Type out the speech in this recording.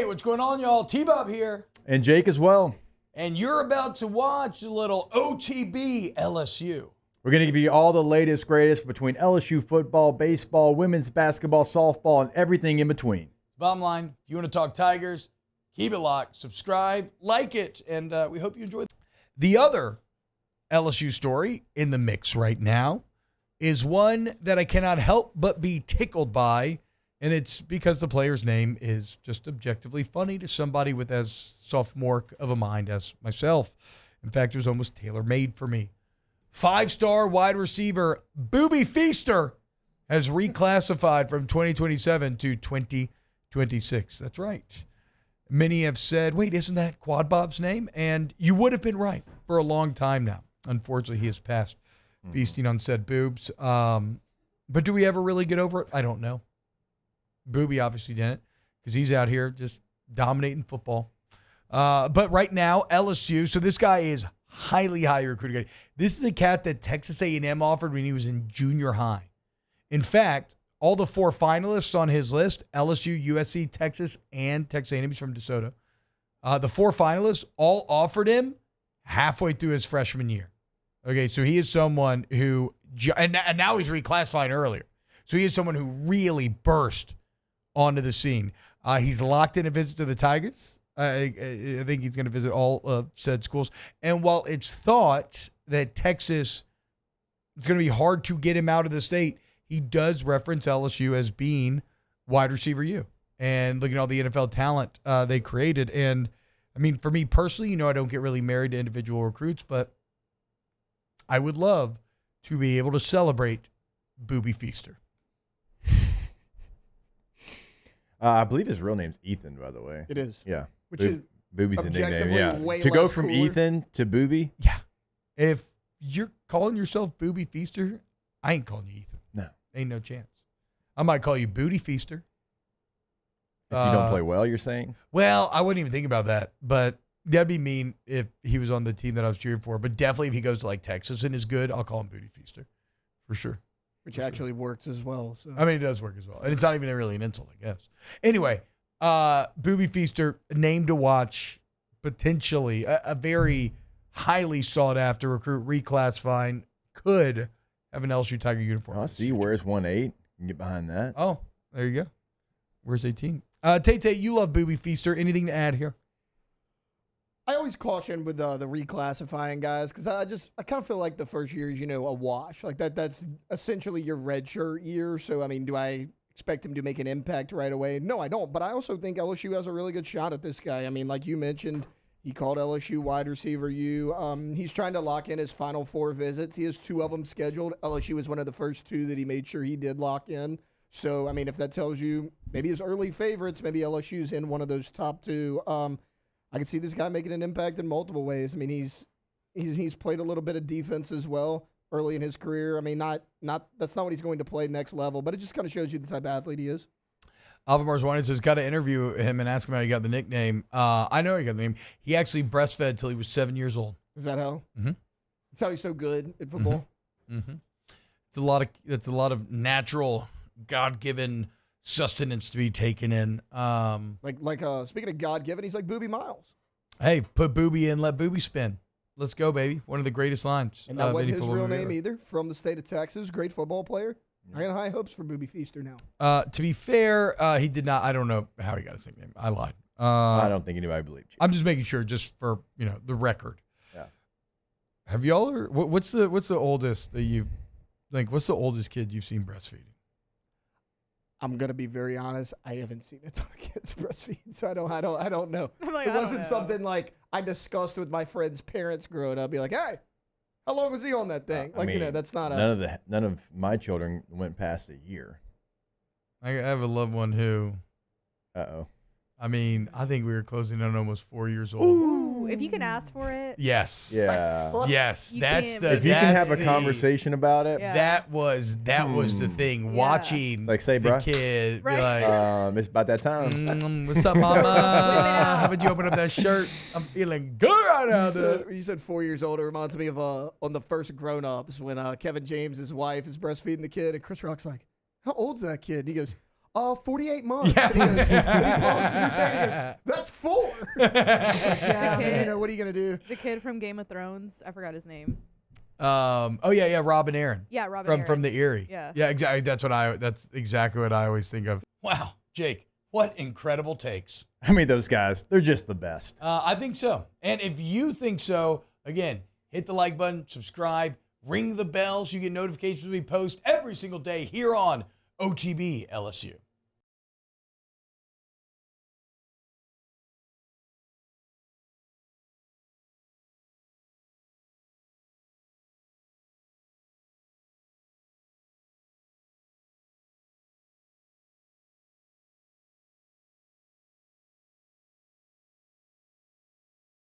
what's going on, y'all? T-Bob here. And Jake as well. And you're about to watch a little OTB LSU. We're going to give you all the latest, greatest between LSU football, baseball, women's basketball, softball, and everything in between. Bottom line, if you want to talk Tigers, keep it locked, subscribe, like it, and we hope you enjoy it. The other LSU story in the mix right now is one that I cannot help but be tickled by, and it's because the player's name is just objectively funny to somebody with as sophomore of a mind as myself. In fact, it was almost tailor-made for me. 5-star wide receiver Boobie Feaster has reclassified from 2027 to 2026. That's right. Many have said, wait, isn't that Quad Bob's name? And you would have been right for a long time now. Unfortunately, he has passed feasting on said boobs. But do we ever really get over it? I don't know. Booby obviously didn't because he's out here just dominating football. But right now, LSU, so this guy is highly recruited. This is a cat that Texas A&M offered when he was in junior high. In fact, all the 4 finalists on his list, LSU, USC, Texas, and Texas A&M, he's from DeSoto. The 4 finalists all offered him halfway through his freshman year. Okay, so he is someone who, and now he's reclassifying earlier. So he is someone who really burst onto the scene. He's locked in a visit to the Tigers. I think he's going to visit all said schools. And while it's thought that Texas, it's going to be hard to get him out of the state, he does reference LSU as being wide receiver U. And looking at all the NFL talent they created. And, I mean, for me personally, I don't get really married to individual recruits, but I would love to be able to celebrate Boobie Feaster. I believe his real name's Ethan, by the way. It is. Yeah. Which is Boobie's a nickname. Yeah. way To go less from cooler. Ethan to Boobie? Yeah. If you're calling yourself Boobie Feaster, I ain't calling you Ethan. No. Ain't no chance. I might call you Booty Feaster. If you don't play well, you're saying? Well, I wouldn't even think about that, but that'd be mean if he was on the team that I was cheering for. But definitely if he goes to like Texas and is good, I'll call him Booty Feaster for sure. Which actually works as well. So. I mean, it does work as well. And it's not even really an insult, I guess. Anyway, Boobie Feaster, name to watch, potentially a very highly sought-after recruit, reclassifying, could have an LSU Tiger uniform. I see. Where's 1-8? You can get behind that. Oh, there you go. Where's 18? Tate, you love Boobie Feaster. Anything to add here? I always caution with the reclassifying guys because I kind of feel like the first year is, a wash. Like that's essentially your redshirt year. So, I mean, do I expect him to make an impact right away? No, I don't. But I also think LSU has a really good shot at this guy. I mean, like you mentioned, he called LSU wide receiver U. He's trying to lock in his final 4 visits. He has 2 of them scheduled. LSU is one of the first 2 that he made sure he did lock in. So, I mean, if that tells you maybe his early favorites, maybe LSU's in one of those top 2. I can see this guy making an impact in multiple ways. I mean, he's played a little bit of defense as well early in his career. I mean, not that's not what he's going to play next level, but it just kind of shows you the type of athlete he is. Alvin Marzwani says, got to interview him and ask him how he got the nickname. I know he got the name. He actually breastfed till he was 7 years old. Is that how? Mm-hmm. That's how he's so good at football. Mm-hmm. It's a lot of natural, God-given sustenance to be taken in. Speaking of God-given, he's like Boobie Miles. Hey, put Booby in, let Booby spin. Let's go, baby. One of the greatest lines. And that wasn't his real name ever. either. From the state of Texas, great football player. I got high hopes for Boobie Feaster now. To be fair, he did not. I don't know how he got his nickname. I lied. I don't think anybody believed you. I'm just making sure, just for the record. Yeah. Have y'all? What's the oldest that you've what's the oldest kid you've seen breastfeeding? I'm gonna be very honest. I haven't seen a ton of kids breastfeed, so I don't know. Like, it wasn't something like I discussed with my friends' parents growing up. Be like, hey, how long was he on that thing? That's not none of my children went past a year. I have a loved one who. I mean, I think we were closing in on almost 4 years old. Ooh, if you can ask for it. Yes. Yeah. Yes. You That's can. the. If you can have a conversation about it. Yeah. That was the thing. Yeah. Watching Like, say, the bruh. kid. Right. Be like, It's about that time. what's up, mama? How about you open up that shirt? I'm feeling good right now, dude. You said 4 years old. It reminds me of on the first Grown Ups when Kevin James' wife is breastfeeding the kid, and Chris Rock's like, "How old's that kid?" And he goes, 48 months. Yeah. And he goes, and he pauses for a second and goes, that's 4. Yeah, I mean, kid. you know, what are you going to do? The kid from Game of Thrones. I forgot his name. Oh yeah, Robin Aaron. Yeah, Robin From the Aaron. Erie. Yeah. Yeah, exactly. That's exactly what I always think of. Wow, Jake, what incredible takes. I mean, those guys, they're just the best. I think so. And if you think so, again, hit the like button, subscribe, ring the bell so you get notifications when we post every single day here on OTB LSU.